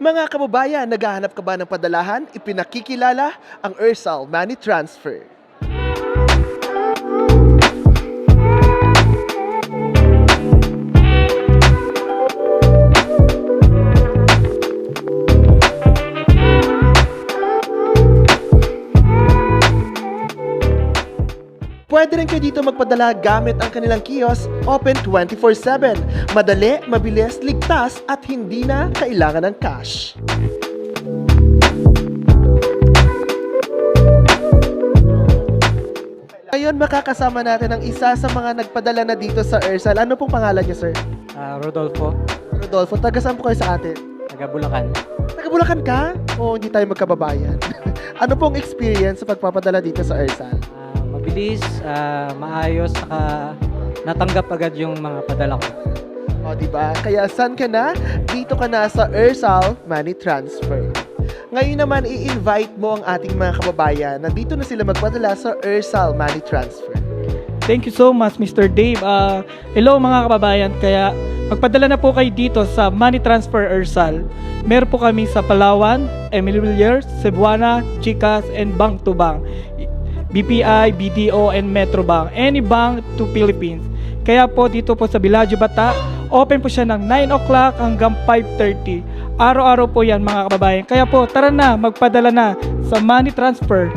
Mga kababayan, naghahanap ka ba ng padalahan? Ipinakikilala ang Ersal Money Transfer. Pwede rin kayo dito magpadala gamit ang kanilang kiosk, open 24/7. Madali, mabilis, ligtas at hindi na kailangan ng cash. Ngayon makakasama natin ang isa sa mga nagpadala na dito sa Ersal. Ano pong pangalan niyo, sir? Rodolfo, Rodolfo, taga saan po kayo sa atin? taga Bulacan. Taga Bulacan ka? O hindi tayo magkababayan? Ano pong experience sa pagpapadala dito sa Ersal? Mabilis, maayos, saka natanggap agad yung mga padala ko. O, di ba? Kaya saan ka na? Dito ka na sa Ersal Money Transfer. Ngayon naman, i-invite mo ang ating mga kababayan na dito na sila magpadala sa Ersal Money Transfer. Thank you so much, Mr. Dave. Hello mga kababayan. Kaya magpadala na po kayo dito sa Money Transfer Ersal. Meron po kami sa Palawan, Emily Villiers, Cebuana, Chicas, and Bank to Bank. BPI, BDO, and Metro Bank. Any bank to Philippines. Kaya po dito po sa Villaggio Bata, open po siya ng 9 o'clock hanggang 5:30. Araw-araw po yan mga kababayan. Kaya po tara na, magpadala na sa Money Transfer